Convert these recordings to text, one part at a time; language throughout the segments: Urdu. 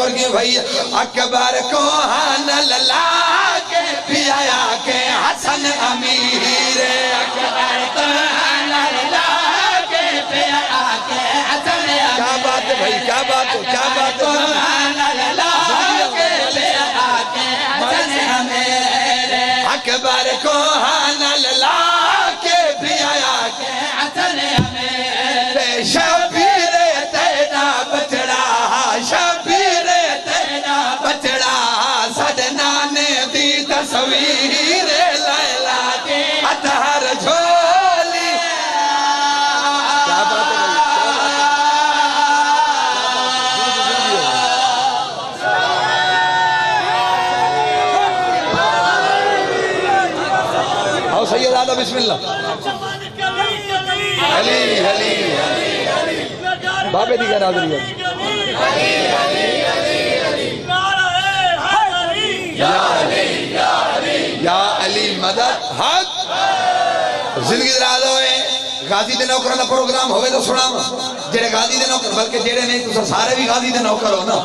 اور کی بھائی اکبر کو نل لا کے پیایا کے حسن امیر اکبر کو نل لا کے پیایا کے حسن امیر کیا بات ہے بھائی کیا بات ہے کیا بات ہے نل لا کے پیایا کے حسن امیر اکبر کو نل لا کے پیایا کے حسن امیر شبیر تینا بچڑا شبیر تینا بچڑا سجنا نے دی تصویر لیلا کی اطہر جھولی کیا بات ہے آؤ سید آدھا بسم اللہ علی علی بابے دی کہنا حاضری ہے یا علی مدد حق زندگی دراز ہوئے غازی دے نوکروں کا پروگرام ہوئے تو سنا جڑے غازی دے نوکر بلکہ جڑے نہیں تو سارے بھی غازی دے نوکر ہو نا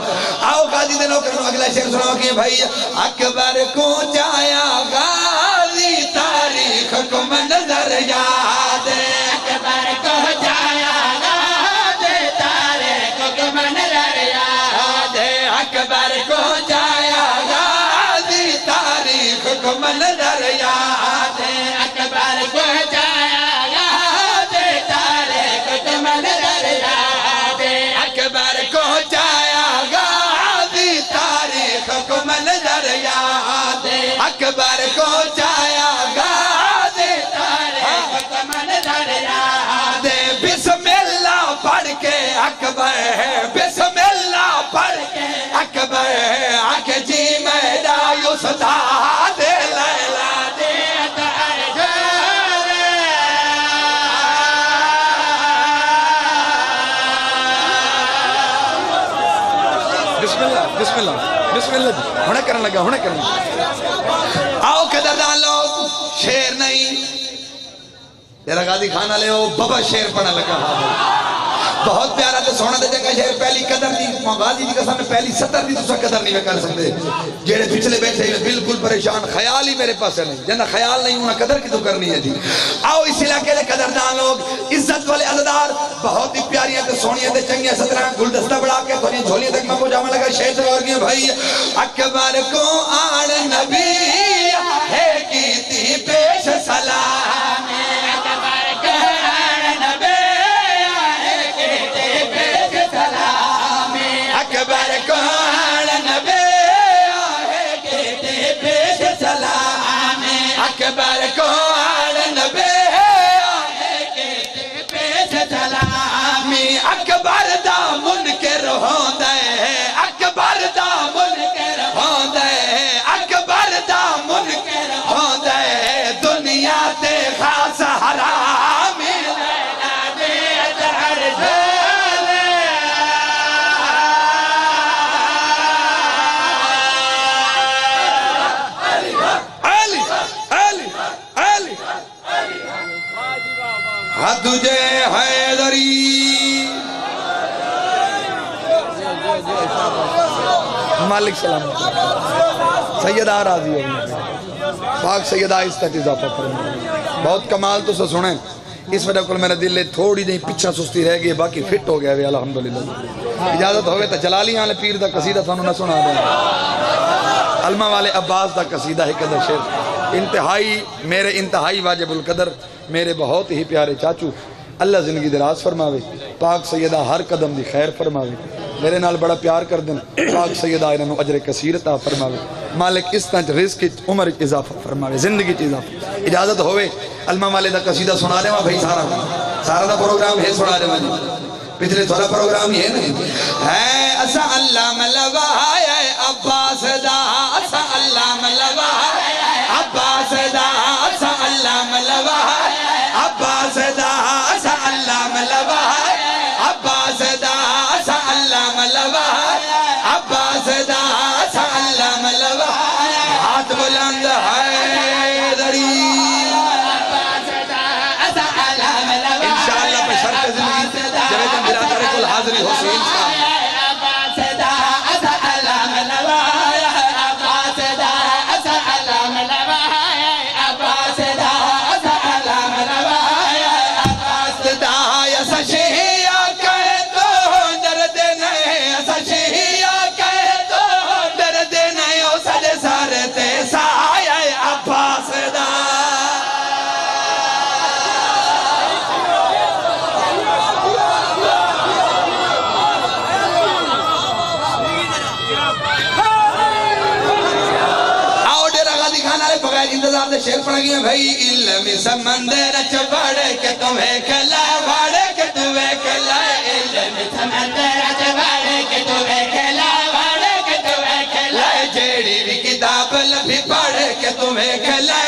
آؤ غازی دے نوکر اگلا شعر سنا کہ بھائی اکبر کو جایا غازی تاریخ کو منظر یاد اکبر کو جایا غازی تاریخ کو منظر یاد اکبر کو جایا غازی تاریخ کو منظر یاد اکبر کو جایا غازی تاریخ کو منظر یاد اکبر کو جایا غازی تاریخ کو منظر یاد اکبر کو جایا غازی تاریخ کو منظر یاد بسم اللہ پڑھ کے اکبر بسم اللہ پڑھ کے اکبر آنکھ جی میرا یستاد لیلا دے اتہر جھولے بسم اللہ بسم اللہ بسم اللہ ہونے کرنے لگا ہونے کرنے لگا آؤ قدردان لوگ شیر نہیں تیرا غازی کھانا لے ہو بابا شیر پڑھنا لگا بہت پیارا تے سونا دے جگہ شیر پہلی قدر دی غازی دی قسم میں پہلی سطر دی دوسرا قدر نہیں میں کر سکتے جیڑے پچھلے بیٹھے ہیں بالکل پریشان خیال ہی میرے پاس ہے نہیں جنہ خیال نہیں ہونا قدر کی تو کرنی ہے جی آؤ اس علاقے لے قدردان لوگ عزت والے عزدار بہت ہی پیاریاں تے سونیاں تے چنگیاں ستران گلدستہ بڑھا کے تھوڑی جھولیاں تک میں پہنچانے لگا شیر سے اور گیا بھائی اکبر کو آن نبی ہے کیتی پیش سلام اکبر کو آن نبی ہے کیتی پیش سلام اکبر کو آن نبی ہے کیتی پیش سلام اکبر کو آن نبی اکبر دا منکر ہوندہ ہے اکبر دا منکر ہوندہ ہے اکبر دا منکر ہوندہ ہے دنیا تے خاص حرام لیلا دے اتہر جھولے علی علی علی حد جے حیدری مالک سلام سیدہ راضی ہو پاک سیدہ اس تک اضافہ فرمائے بہت کمال تو سے سنیں اس وجہ کل میرا دل لے تھوڑی دیں پچھا سستی رہ گئی باقی فٹ ہو گیا ہے الحمدللہ اجازت ہوئے تا جلالی آنے پیر دا قصیدہ تھانو نہ سنا دیں علمہ والے عباس دا قصیدہ ہے قدر شیر انتہائی میرے انتہائی واجب القدر میرے بہت ہی پیارے چاچو اللہ زندگی دراز فرماوے پاک سیدہ ہر قدم دی خیر فرماوے میرے نال بڑا پیار کر دیں پاک سیدہ انہوں اجر کثیر عطا فرماوے مالک اس طرح رزق عمر اضافہ فرماوے زندگی اضافہ اجازت ہوئے علمہ والے دا قصیدہ سنا لے بھائی سارا دا پروگرام ہے سنا لے پچھلے تھوڑا پروگرام ہی ہے نہیں ہے اسا اللہ ملوہ ہے عباس دا اسا اللہ ملوہ ہے عباس دا اسا اللہ ملوہ ہے عباس دا اسا اللہ ملوہ ہے عباس دا اسا اللہ ملوہ ہے عباس دا اسا اللہ ملوہ ہے ہاتھ بلند ہے دری انشاءاللہ پہ شرط زندگی جب ایک برادر کل حاضری ہو سی انشاءاللہ آؤ ڈیرا غازی خان والے بغیر انتظار سے شعر پڑھ گئے بھائی علم سمندر چبڑ کے تمہیں کھلا بھاڑے کے تمہیں کھلا علم سمندر چبڑ کے تمہیں کھلا بھاڑے کے تمہیں کھلا جیڑی بھی کتاب لبھی پڑھ کے تمہیں کھلا